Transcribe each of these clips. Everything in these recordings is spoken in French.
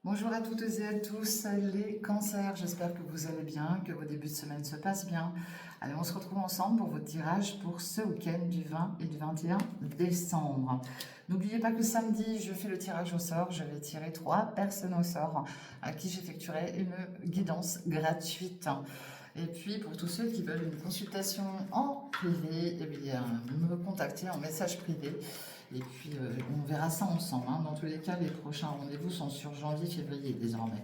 Bonjour à toutes et à tous les cancers, j'espère que vous allez bien, que vos débuts de semaine se passent bien. Allez, on se retrouve ensemble pour votre tirage pour ce week-end du 20 et du 21 décembre. N'oubliez pas que samedi, je fais le tirage au sort, je vais tirer 3 personnes au sort à qui j'effectuerai une guidance gratuite. Et puis pour tous ceux qui veulent une consultation en privé, eh bien, me contacter en message privé. Et puis, on verra ça ensemble, hein. Dans tous les cas, les prochains rendez-vous sont sur janvier, février désormais.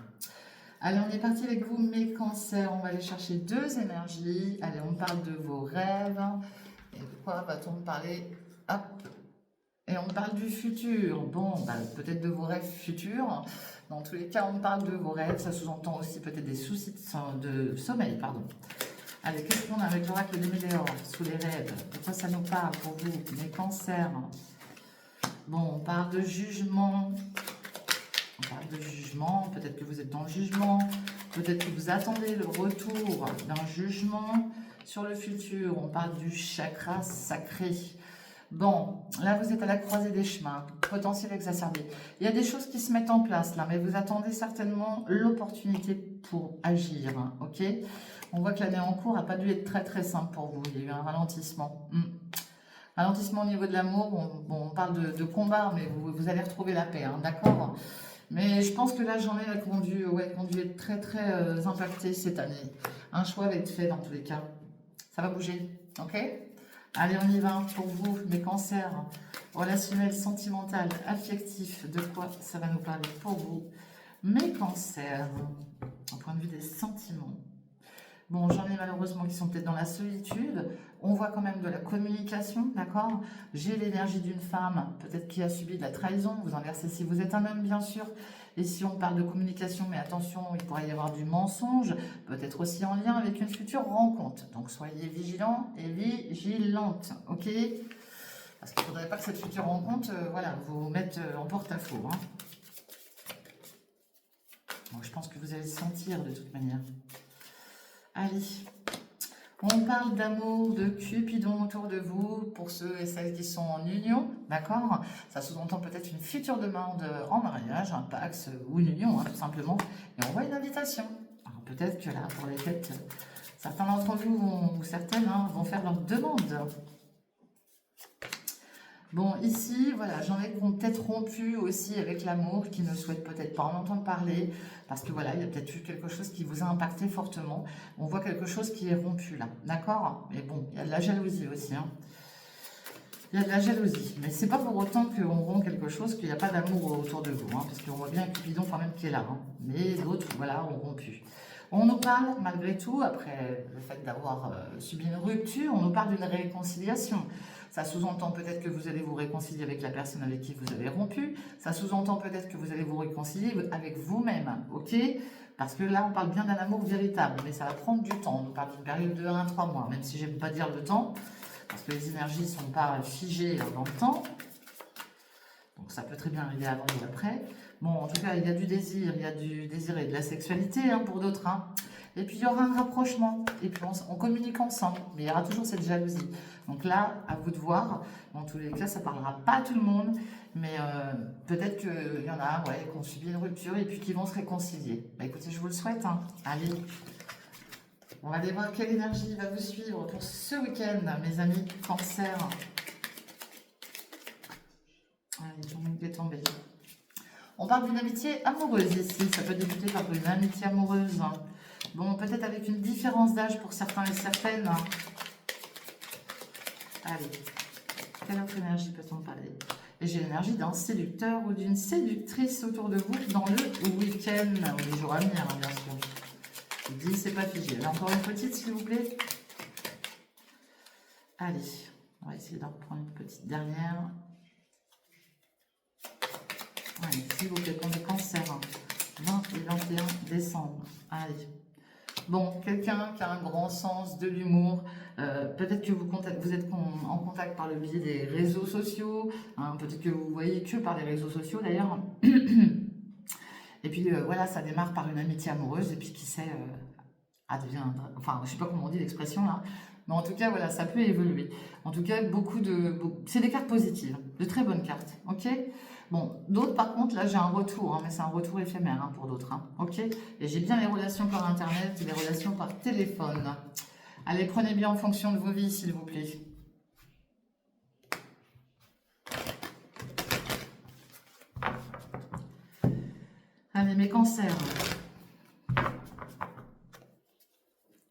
Allez, on est parti avec vous, mes cancers. On va aller chercher deux énergies. Allez, on parle de vos rêves. Et de quoi va-t-on parler? Hop. Et on parle du futur. Bon, bah, peut-être de vos rêves futurs. Dans tous les cas, on parle de vos rêves. Ça sous-entend aussi peut-être des soucis de sommeil, pardon. Allez, qu'est-ce qu'on a avec l'oracle des Météores sous les rêves? De quoi ça nous parle pour vous, mes cancers? Bon, on parle de jugement. On parle de jugement. Peut-être que vous êtes dans le jugement. Peut-être que vous attendez le retour d'un jugement sur le futur. On parle du chakra sacré. Bon, là vous êtes à la croisée des chemins, potentiel exacerbé. Il y a des choses qui se mettent en place là, mais vous attendez certainement l'opportunité pour agir, hein, ok? On voit que l'année en cours n'a pas dû être très très simple pour vous. Il y a eu un ralentissement. Ralentissement au niveau de l'amour, on parle de combat, mais vous allez retrouver la paix, hein, d'accord? Mais je pense que là, j'en ai conduit, ouais, conduit être très très impacté cette année. Un choix va être fait dans tous les cas. Ça va bouger, ok? Allez, on y va pour vous, mes cancers, relationnel, sentimental, affectif. De quoi ça va nous parler pour vous, mes cancers, au point de vue des sentiments? Bon, j'en ai malheureusement qui sont peut-être dans la solitude. On voit quand même de la communication, d'accord? J'ai l'énergie d'une femme, peut-être qui a subi de la trahison. Vous inversez si vous êtes un homme, bien sûr. Et si on parle de communication, mais attention, il pourrait y avoir du mensonge, peut-être aussi en lien avec une future rencontre. Donc soyez vigilants et vigilantes, ok? Parce qu'il ne faudrait pas que cette future rencontre, voilà, vous mette en porte-à-faux, hein. Donc je pense que vous allez le sentir de toute manière. Allez, on parle d'amour, de Cupidon autour de vous, pour ceux et celles qui sont en union, d'accord? Ça sous-entend peut-être une future demande en mariage, un pax ou une union, hein, tout simplement. Et on voit une invitation. Alors peut-être que là, pour les fêtes, certains d'entre vous, ou certaines, hein, vont faire leur demande. Bon, ici, voilà, j'en ai qui ont peut-être rompu aussi avec l'amour, qui ne souhaitent peut-être pas en entendre parler, parce que voilà, il y a peut-être eu quelque chose qui vous a impacté fortement. On voit quelque chose qui est rompu là, d'accord? Mais bon, il y a de la jalousie aussi, hein. Il y a de la jalousie, mais c'est pas pour autant qu'on rompt quelque chose, qu'il n'y a pas d'amour autour de vous, hein, parce qu'on voit bien Cupidon quand même qui est là, hein. Mais d'autres, voilà, ont rompu. On nous parle, malgré tout, après le fait d'avoir subi une rupture, on nous parle d'une réconciliation. Ça sous-entend peut-être que vous allez vous réconcilier avec la personne avec qui vous avez rompu. Ça sous-entend peut-être que vous allez vous réconcilier avec vous-même, ok? Parce que là, on parle bien d'un amour véritable, mais ça va prendre du temps. On nous parle d'une période de 1 à 3 mois, même si j'aime pas dire le temps, parce que les énergies ne sont pas figées dans le temps. Donc ça peut très bien arriver avant ou après. Bon, en tout cas, il y a du désir et de la sexualité, hein, pour d'autres, hein. Et puis il y aura un rapprochement, et puis on communique ensemble, mais il y aura toujours cette jalousie. Donc là, à vous de voir. Dans tous les cas, ça ne parlera pas à tout le monde, mais peut-être qu'il y en a, ouais, qui ont subi une rupture et puis qui vont se réconcilier. Bah écoutez, je vous le souhaite, hein. Allez, on va aller voir quelle énergie va vous suivre pour ce week-end, mes amis Cancer. Allez, j'en ai tombé. On parle d'une amitié amoureuse ici, ça peut débuter par une amitié amoureuse. Bon, peut-être avec une différence d'âge pour certains et certaines. Allez, quelle autre énergie peut-on parler? Et j'ai l'énergie d'un séducteur ou d'une séductrice autour de vous dans le week-end, ou les jours à venir, hein, bien sûr. Je dis, c'est pas figé. Là, encore une petite, s'il vous plaît. Allez, on va essayer d'en reprendre une petite dernière. Allez, s'il vous plaît, pour les cancers, 20 et 21 décembre. Allez. Bon, quelqu'un qui a un grand sens de l'humour, peut-être que vous êtes en contact par le biais des réseaux sociaux, hein, peut-être que vous voyez que par les réseaux sociaux d'ailleurs. Et puis voilà, ça démarre par une amitié amoureuse, et puis qui sait, advient, enfin je sais pas comment on dit l'expression là, mais en tout cas voilà, ça peut évoluer. En tout cas, c'est des cartes positives, de très bonnes cartes, ok? Bon, d'autres, par contre, là, j'ai un retour, hein, mais c'est un retour éphémère hein, pour d'autres. Hein, ok. Et j'ai bien les relations par Internet et les relations par téléphone. Allez, prenez bien en fonction de vos vies, s'il vous plaît. Allez, mes cancers.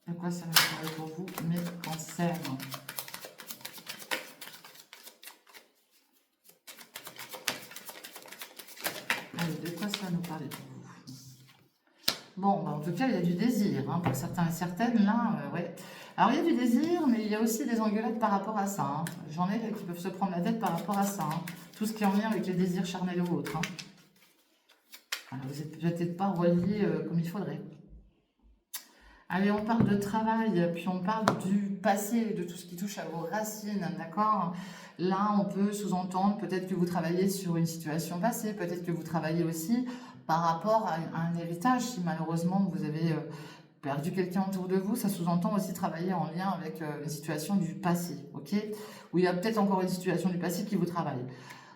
De quoi ça va parler pour vous, mes cancers? Allez, de quoi ça va nous parler pour vous? Bon, bah, en tout cas, il y a du désir, hein, pour certains et certaines, là, ouais. Alors, il y a du désir, mais il y a aussi des engueulades par rapport à ça. Hein. J'en ai qui peuvent se prendre la tête par rapport à ça. Hein. Tout ce qui est en lien avec les désirs charnels ou autres. Hein. Alors, vous n'êtes peut-être pas reliés comme il faudrait. Allez, on parle de travail, puis on parle du passé, de tout ce qui touche à vos racines, d'accord? Là, on peut sous-entendre peut-être que vous travaillez sur une situation passée, peut-être que vous travaillez aussi par rapport à un héritage, si malheureusement vous avez perdu quelqu'un autour de vous, ça sous-entend aussi travailler en lien avec une situation du passé, ok? Où il y a peut-être encore une situation du passé qui vous travaille.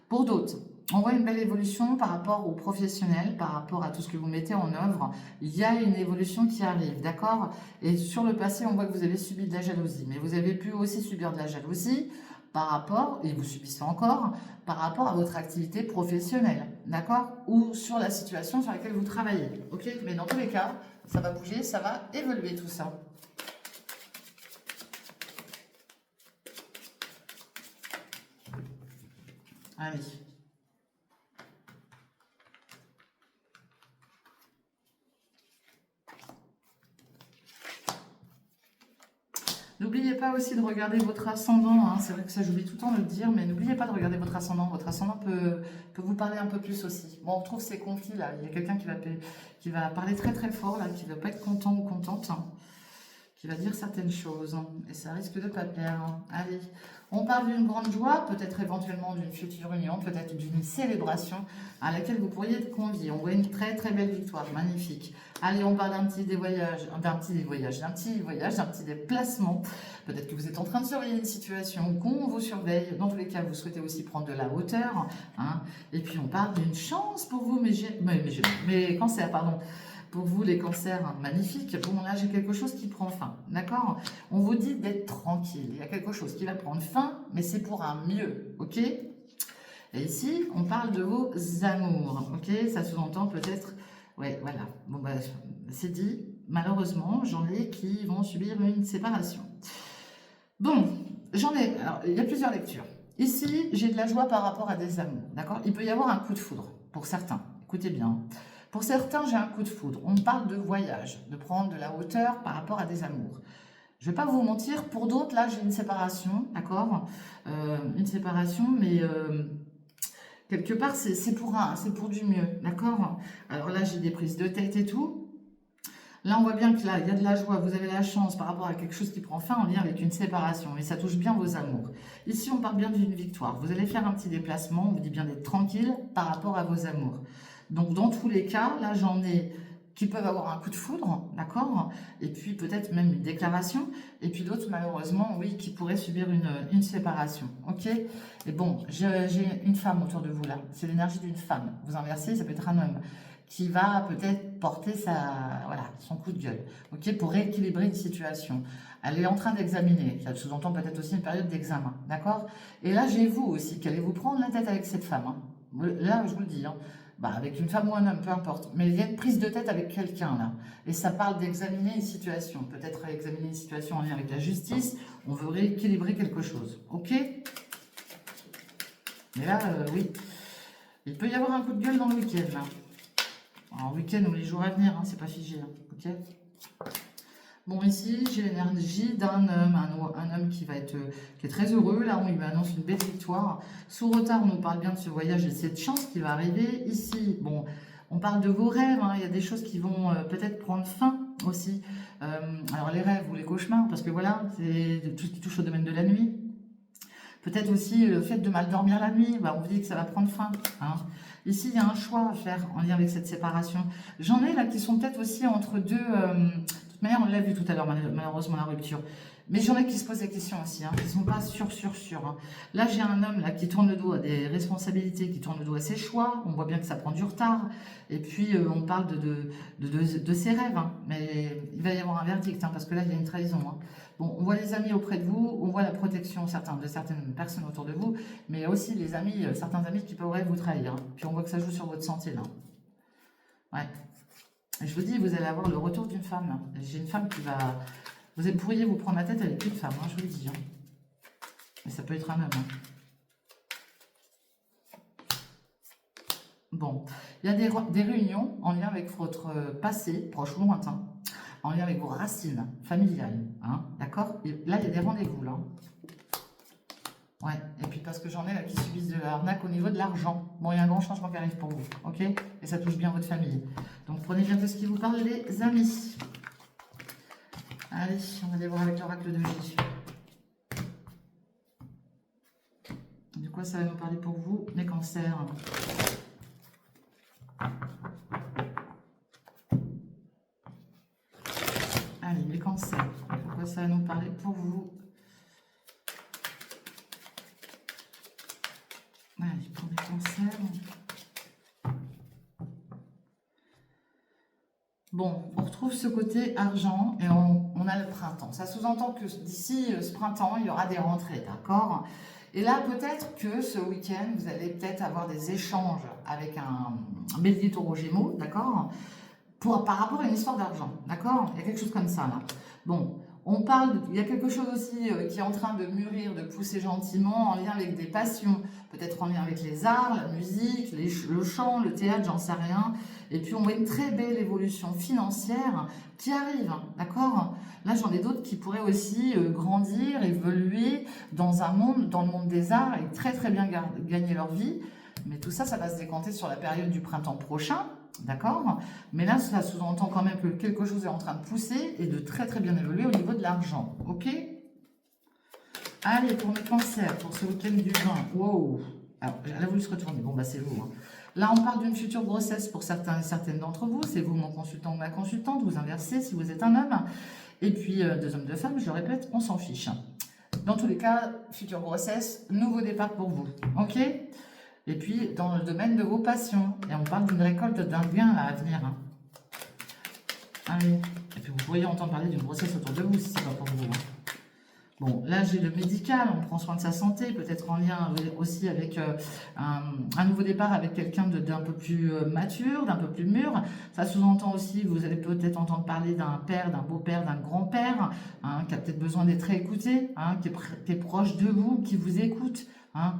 Pour d'autres, on voit une belle évolution par rapport aux professionnels, par rapport à tout ce que vous mettez en œuvre. Il y a une évolution qui arrive, d'accord? Et sur le passé, on voit que vous avez subi de la jalousie. Mais vous avez pu aussi subir de la jalousie par rapport, et vous subissez encore, par rapport à votre activité professionnelle, d'accord? Ou sur la situation sur laquelle vous travaillez, ok? Mais dans tous les cas, ça va bouger, ça va évoluer tout ça. Allez. N'oubliez pas aussi de regarder votre ascendant, hein. C'est vrai que ça j'oublie tout le temps de le dire, mais n'oubliez pas de regarder votre ascendant. Votre ascendant peut vous parler un peu plus aussi. Bon, on retrouve ces conflits là, il y a quelqu'un qui va parler très très fort là, qui ne va pas être content ou contente, hein, qui va dire certaines choses, hein, et ça risque de ne pas plaire. Hein. Allez, on parle d'une grande joie, peut-être éventuellement d'une future union, peut-être d'une célébration à laquelle vous pourriez être conviés. On voit une très très belle victoire, magnifique. Allez, on parle d'un petit voyage, d'un petit déplacement. Peut-être que vous êtes en train de surveiller une situation, qu'on vous surveille. Dans tous les cas, vous souhaitez aussi prendre de la hauteur. Hein. Et puis, on parle d'une chance pour vous, mes cancers, pardon. Pour vous, les cancers, hein, magnifiques. Bon, là, j'ai quelque chose qui prend fin, d'accord? On vous dit d'être tranquille. Il y a quelque chose qui va prendre fin, mais c'est pour un mieux, ok? Et ici, on parle de vos amours, ok? Ça sous-entend peut-être... Ouais, voilà. Bon, bah, c'est dit. Malheureusement, j'en ai qui vont subir une séparation. Bon, j'en ai... Alors, il y a plusieurs lectures. Ici, j'ai de la joie par rapport à des amours, d'accord? Il peut y avoir un coup de foudre, pour certains. Écoutez bien. Pour certains, j'ai un coup de foudre. On parle de voyage, de prendre de la hauteur par rapport à des amours. Je ne vais pas vous mentir, pour d'autres, là, j'ai une séparation, d'accord? Une séparation, mais quelque part, c'est pour du mieux, d'accord? Alors là, j'ai des prises de tête et tout. Là, on voit bien que là, il y a de la joie, vous avez la chance par rapport à quelque chose qui prend fin en lien avec une séparation. Et ça touche bien vos amours. Ici, on parle bien d'une victoire. Vous allez faire un petit déplacement, on vous dit bien d'être tranquille par rapport à vos amours. Donc, dans tous les cas, là, j'en ai qui peuvent avoir un coup de foudre, d'accord? Et puis, peut-être même une déclaration. Et puis, d'autres, malheureusement, oui, qui pourraient subir une séparation, ok? Et bon, j'ai une femme autour de vous, là. C'est l'énergie d'une femme. Vous inversez, ça peut être un homme qui va peut-être porter son coup de gueule, ok, pour rééquilibrer une situation. Elle est en train d'examiner, ça sous-entend peut-être aussi une période d'examen, d'accord? Et là, j'ai vous aussi, qui allez vous prendre la tête avec cette femme. Hein. Là, je vous le dis, hein. Bah, avec une femme ou un homme, peu importe. Mais il y a une prise de tête avec quelqu'un, là. Et ça parle d'examiner une situation. Peut-être examiner une situation en lien avec la justice. On veut rééquilibrer quelque chose, ok? Mais là, oui. Il peut y avoir un coup de gueule dans le week-end, là. En week-end ou les jours à venir, hein, c'est pas figé, hein, ok? Bon, ici, j'ai l'énergie d'un homme, un homme qui est très heureux. Là, on lui annonce une belle victoire. Sous retard, on nous parle bien de ce voyage et de cette chance qui va arriver. Ici, bon, on parle de vos rêves. Hein, il y a des choses qui vont peut-être prendre fin aussi. Alors, les rêves ou les cauchemars, parce que voilà, c'est tout ce qui touche au domaine de la nuit. Peut-être aussi le fait de mal dormir la nuit, bah, on vous dit que ça va prendre fin. Hein. Ici, il y a un choix à faire en lien avec cette séparation. J'en ai là qui sont peut-être aussi entre deux toute manière, on l'a vu tout à l'heure, malheureusement, la rupture. Mais j'en ai qui se posent des questions aussi, hein, qui ne sont pas sûrs. Hein. Là, j'ai un homme là, qui tourne le dos à des responsabilités, qui tourne le dos à ses choix. On voit bien que ça prend du retard. Et puis, on parle de ses rêves. Hein. Mais il va y avoir un verdict, hein, parce que là, il y a une trahison. Hein. Bon, on voit les amis auprès de vous, on voit la protection de certaines personnes autour de vous, mais aussi les amis, certains amis qui pourraient vous trahir. Hein. Puis, on voit que ça joue sur votre santé, là. Ouais. Je vous dis, vous allez avoir le retour d'une femme. J'ai une femme qui va... Vous pourriez vous prendre la tête avec une femme, hein, je vous le dis. Hein. Mais ça peut être un homme. Hein. Bon, il y a des réunions en lien avec votre passé, proche ou lointain, en lien avec vos racines familiales. Hein, d'accord? Là, il y a des rendez-vous, là. Ouais, et puis parce que j'en ai là qui subissent de l'arnaque au niveau de l'argent. Bon, il y a un grand changement qui arrive pour vous, ok? Et ça touche bien votre famille. Donc prenez bien de ce qui vous parle, les amis. Allez, on va aller voir avec l'oracle de Jésus. De quoi ça va nous parler pour vous, les cancers? Allez, les cancers. De quoi ça va nous parler pour vous? Allez, pour les cancers. Bon, on retrouve ce côté argent et on a le printemps. Ça sous-entend que d'ici ce printemps, il y aura des rentrées, d'accord? Et là, peut-être que ce week-end, vous allez peut-être avoir des échanges avec un bélier taureau gémeaux, d'accord? Par rapport à une histoire d'argent, d'accord? Il y a quelque chose comme ça, là. Bon, on parle, il y a quelque chose aussi qui est en train de mûrir, de pousser gentiment en lien avec des passions, peut-être en lien avec les arts, la musique, le chant, le théâtre, j'en sais rien. Et puis on voit une très belle évolution financière qui arrive, hein, d'accord? Là j'en ai d'autres qui pourraient aussi grandir, évoluer dans un monde, dans le monde des arts et très très bien gagner leur vie. Mais tout ça, ça va se décanter sur la période du printemps prochain. D'accord? Mais là, ça sous-entend quand même que quelque chose est en train de pousser et de très très bien évoluer au niveau de l'argent. Ok? Allez, pour mes cancers, pour ce week-end du 20. Wow! Alors, elle a voulu se retourner. Bon, bah c'est vous. Hein. Là, on parle d'une future grossesse pour certains et certaines d'entre vous. C'est vous, mon consultant ou ma consultante. Vous inversez si vous êtes un homme. Et puis, deux hommes, deux femmes, je le répète, on s'en fiche. Dans tous les cas, future grossesse, nouveau départ pour vous. Ok? Et puis, dans le domaine de vos passions. Et on parle d'une récolte d'un bien là, à venir. Hein. Allez. Et puis, vous pourriez entendre parler d'une grossesse autour de vous, si c'est pas pour vous. Hein. Bon, là, j'ai le médical. On prend soin de sa santé. Peut-être en lien aussi avec un nouveau départ avec quelqu'un d'un peu plus mature, d'un peu plus mûr. Ça sous-entend aussi, vous allez peut-être entendre parler d'un père, d'un beau-père, d'un grand-père, hein, qui a peut-être besoin d'être écouté, hein, qui est proche de vous, qui vous écoute, hein.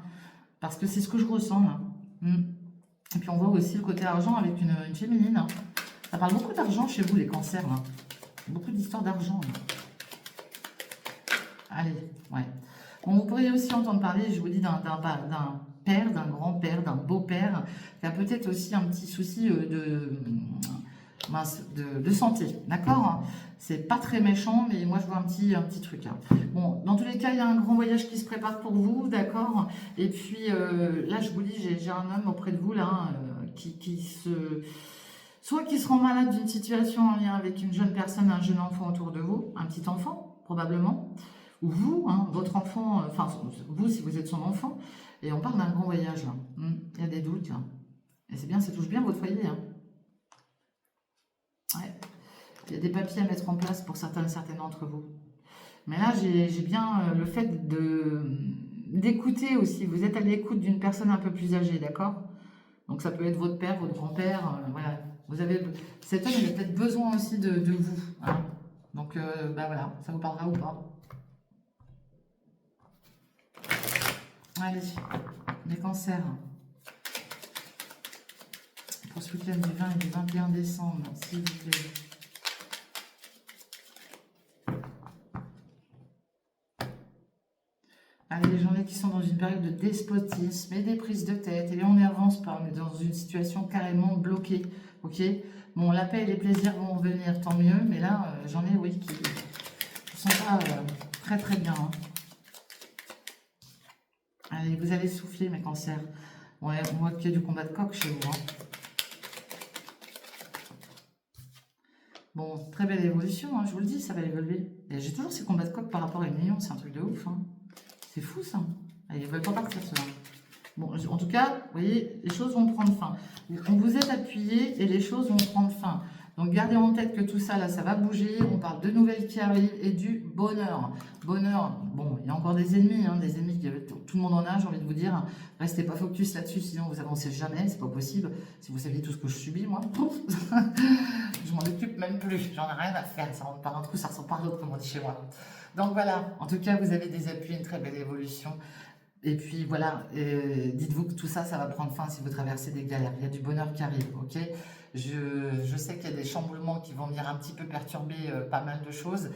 Parce que c'est ce que je ressens là. Et puis on voit aussi le côté argent avec une féminine. Hein. Ça parle beaucoup d'argent chez vous, les cancers. Là. Beaucoup d'histoires d'argent. Allez, ouais. Bon, vous pourriez aussi entendre parler, je vous dis, d'un père, d'un grand-père, d'un beau-père, qui a peut-être aussi un petit souci de santé, d'accord? C'est pas très méchant, mais moi je vois un petit truc. Hein. Bon, dans tous les cas, il y a un grand voyage qui se prépare pour vous, d'accord? Et puis là, je vous dis, j'ai un homme auprès de vous là soit qui se rend malade d'une situation en lien avec une jeune personne, un jeune enfant autour de vous, un petit enfant probablement, ou vous, hein, votre enfant, enfin vous si vous êtes son enfant, et on parle d'un grand voyage là. Il y a des doutes. Hein. Et c'est bien, ça touche bien votre foyer. Hein. Ouais. Il y a des papiers à mettre en place pour certains et certaines d'entre vous. Mais là, j'ai bien le fait d'écouter aussi. Vous êtes à l'écoute d'une personne un peu plus âgée, d'accord? Donc ça peut être votre père, votre grand-père, voilà. Cet homme, il a peut-être besoin aussi de vous. Hein. Donc, bah voilà, ça vous parlera ou pas. Allez, les cancers. Pour ce week-end du 20 et du 21 décembre, s'il vous plaît. Allez, les journées qui sont dans une période de despotisme et des prises de tête. Et là, on avance pas, on est dans une situation carrément bloquée. Ok? Bon, la paix et les plaisirs vont venir, tant mieux. Mais là, j'en ai, oui, qui ne sont pas très très bien. Hein. Allez, vous allez souffler, mes cancers. Ouais, on voit qu'il y a du combat de coq chez vous. Hein. Bon, très belle évolution, hein, je vous le dis, ça va évoluer. Et j'ai toujours ces combats de coq par rapport à une million, c'est un truc de ouf. Hein. C'est fou ça. Et ils veulent pas partir ceux-là. Bon, en tout cas, vous voyez, les choses vont prendre fin. On vous est appuyé et les choses vont prendre fin. Donc gardez en tête que tout ça, là, ça va bouger. On parle de nouvelles qui arrivent et du bonheur. Bonheur, bon, il y a encore des ennemis qui, tout le monde en a, j'ai envie de vous dire. Restez pas focus là-dessus, sinon vous avancez jamais, c'est pas possible. Si vous saviez tout ce que je subis, moi, je m'en occupe même plus. J'en ai rien à faire. Ça rentre par un trou, ça ressort par l'autre, comme on dit chez moi. Donc voilà, en tout cas, vous avez des appuis, une très belle évolution. Et puis voilà, dites-vous que tout ça, ça va prendre fin si vous traversez des galères. Il y a du bonheur qui arrive, ok? Je sais qu'il y a des chamboulements qui vont venir un petit peu perturber pas mal de choses.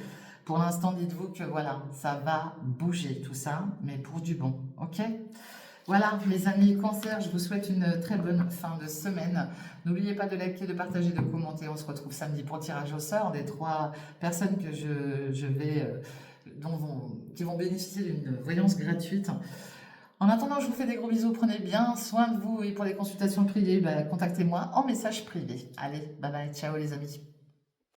Pour l'instant, dites-vous que voilà, ça va bouger tout ça, mais pour du bon, ok? Voilà, mes amis Cancer, je vous souhaite une très bonne fin de semaine. N'oubliez pas de liker, de partager, de commenter. On se retrouve samedi pour le tirage au sort des 3 personnes que je vais, qui vont bénéficier d'une voyance gratuite. En attendant, je vous fais des gros bisous. Prenez bien soin de vous et pour les consultations privées, contactez-moi en message privé. Allez, bye bye, ciao les amis.